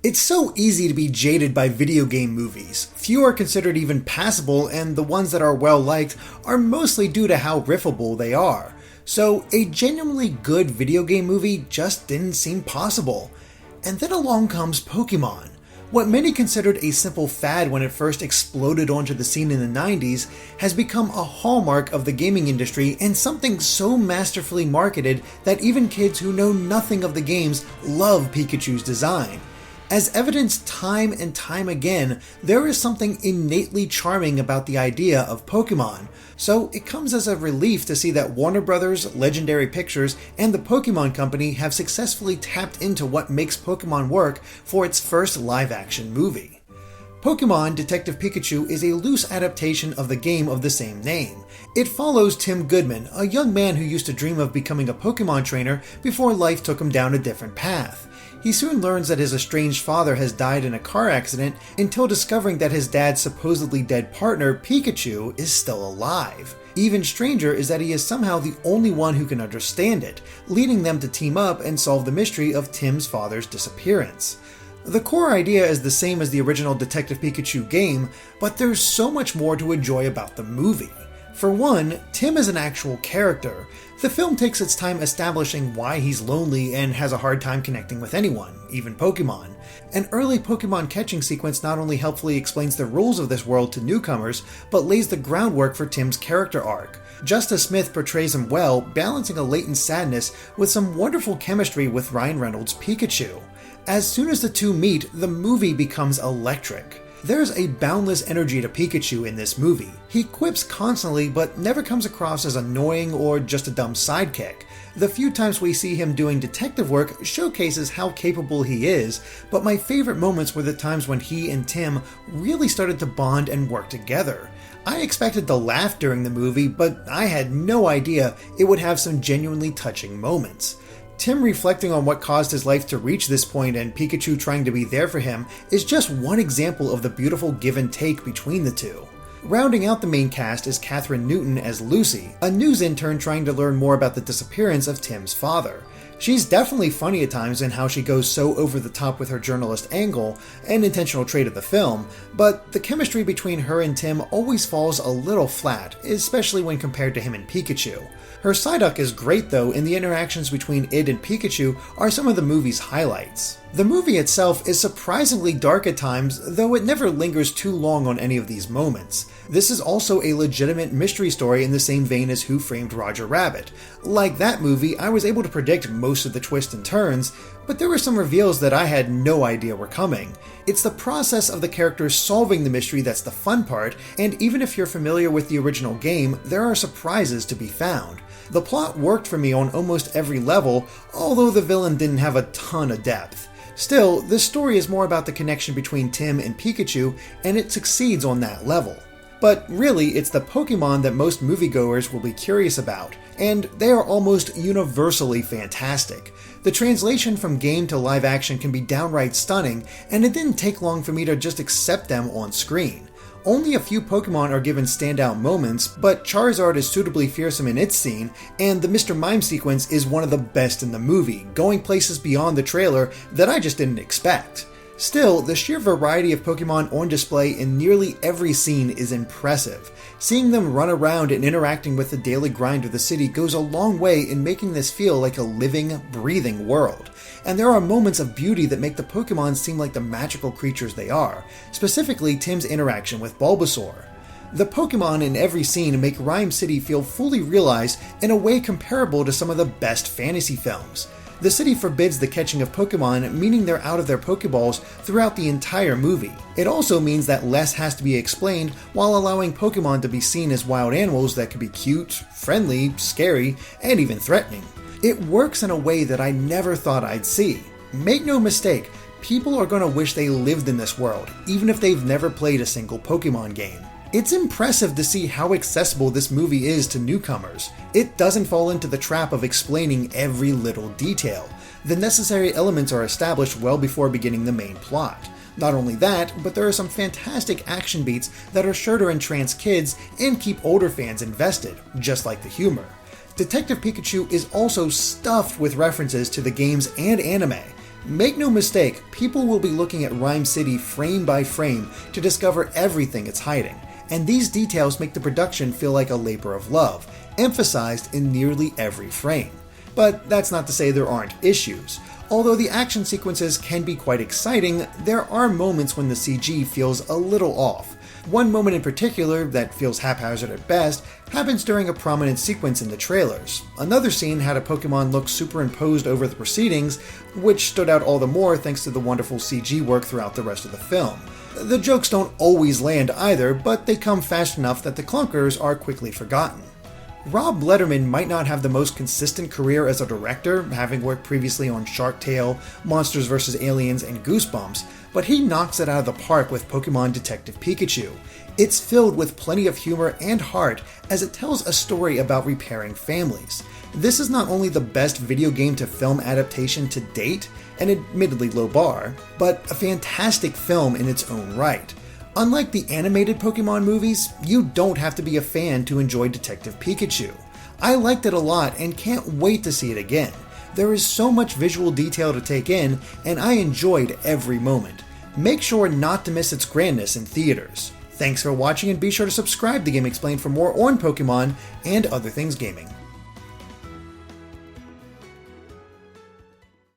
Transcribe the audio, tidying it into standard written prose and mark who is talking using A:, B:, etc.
A: It's so easy to be jaded by video game movies. Few are considered even passable, and the ones that are well liked are mostly due to how riffable they are. So a genuinely good video game movie just didn't seem possible. And then along comes Pokémon. What many considered a simple fad when it first exploded onto the scene in the 90s has become a hallmark of the gaming industry and something so masterfully marketed that even kids who know nothing of the games love Pikachu's design. As evidenced time and time again, there is something innately charming about the idea of Pokémon, so it comes as a relief to see that Warner Bros., Legendary Pictures, and the Pokémon Company have successfully tapped into what makes Pokémon work for its first live-action movie. Pokémon Detective Pikachu is a loose adaptation of the game of the same name. It follows Tim Goodman, a young man who used to dream of becoming a Pokémon trainer before life took him down a different path. He soon learns that his estranged father has died in a car accident until discovering that his dad's supposedly dead partner, Pikachu, is still alive. Even stranger is that he is somehow the only one who can understand it, leading them to team up and solve the mystery of Tim's father's disappearance. The core idea is the same as the original Detective Pikachu game, but there's so much more to enjoy about the movie. For one, Tim is an actual character. The film takes its time establishing why he's lonely and has a hard time connecting with anyone, even Pokemon. An early Pokemon catching sequence not only helpfully explains the rules of this world to newcomers, but lays the groundwork for Tim's character arc. Justice Smith portrays him well, balancing a latent sadness with some wonderful chemistry with Ryan Reynolds' Pikachu. As soon as the two meet, the movie becomes electric. There's a boundless energy to Pikachu in this movie. He quips constantly, but never comes across as annoying or just a dumb sidekick. The few times we see him doing detective work showcases how capable he is, but my favorite moments were the times when he and Tim really started to bond and work together. I expected to laugh during the movie, but I had no idea it would have some genuinely touching moments. Tim reflecting on what caused his life to reach this point and Pikachu trying to be there for him is just one example of the beautiful give and take between the two. Rounding out the main cast is Katherine Newton as Lucy, a news intern trying to learn more about the disappearance of Tim's father. She's definitely funny at times in how she goes so over the top with her journalist angle, an intentional trait of the film, but the chemistry between her and Tim always falls a little flat, especially when compared to him and Pikachu. Her Psyduck is great though, and the interactions between it and Pikachu are some of the movie's highlights. The movie itself is surprisingly dark at times, though it never lingers too long on any of these moments. This is also a legitimate mystery story in the same vein as Who Framed Roger Rabbit. Like that movie, I was able to predict most of the twists and turns, but there were some reveals that I had no idea were coming. It's the process of the characters solving the mystery that's the fun part, and even if you're familiar with the original game, there are surprises to be found. The plot worked for me on almost every level, although the villain didn't have a ton of depth. Still, this story is more about the connection between Tim and Pikachu, and it succeeds on that level. But really, it's the Pokémon that most moviegoers will be curious about, and they are almost universally fantastic. The translation from game to live action can be downright stunning, and it didn't take long for me to just accept them on screen. Only a few Pokemon are given standout moments, but Charizard is suitably fearsome in its scene, and the Mr. Mime sequence is one of the best in the movie, going places beyond the trailer that I just didn't expect. Still, the sheer variety of Pokemon on display in nearly every scene is impressive. Seeing them run around and interacting with the daily grind of the city goes a long way in making this feel like a living, breathing world. And there are moments of beauty that make the Pokemon seem like the magical creatures they are, specifically Tim's interaction with Bulbasaur. The Pokemon in every scene make Rhyme City feel fully realized in a way comparable to some of the best fantasy films. The city forbids the catching of Pokemon, meaning they're out of their Pokeballs throughout the entire movie. It also means that less has to be explained while allowing Pokemon to be seen as wild animals that can be cute, friendly, scary, and even threatening. It works in a way that I never thought I'd see. Make no mistake, people are going to wish they lived in this world, even if they've never played a single Pokemon game. It's impressive to see how accessible this movie is to newcomers. It doesn't fall into the trap of explaining every little detail. The necessary elements are established well before beginning the main plot. Not only that, but there are some fantastic action beats that are sure to entrance kids and keep older fans invested, just like the humor. Detective Pikachu is also stuffed with references to the games and anime. Make no mistake, people will be looking at Rhyme City frame by frame to discover everything it's hiding, and these details make the production feel like a labor of love, emphasized in nearly every frame. But that's not to say there aren't issues. Although the action sequences can be quite exciting, there are moments when the CG feels a little off. One moment in particular, that feels haphazard at best, happens during a prominent sequence in the trailers. Another scene had a Pokémon look superimposed over the proceedings, which stood out all the more thanks to the wonderful CG work throughout the rest of the film. The jokes don't always land either, but they come fast enough that the clunkers are quickly forgotten. Rob Letterman might not have the most consistent career as a director, having worked previously on Shark Tale, Monsters vs. Aliens, and Goosebumps, but he knocks it out of the park with Pokémon Detective Pikachu. It's filled with plenty of humor and heart as it tells a story about repairing families. This is not only the best video game to film adaptation to date, an admittedly low bar, but a fantastic film in its own right. Unlike the animated Pokémon movies, you don't have to be a fan to enjoy Detective Pikachu. I liked it a lot and can't wait to see it again. There is so much visual detail to take in, and I enjoyed every moment. Make sure not to miss its grandness in theaters. Thanks for watching, and be sure to subscribe to GameXplain for more on Pokémon and other things gaming.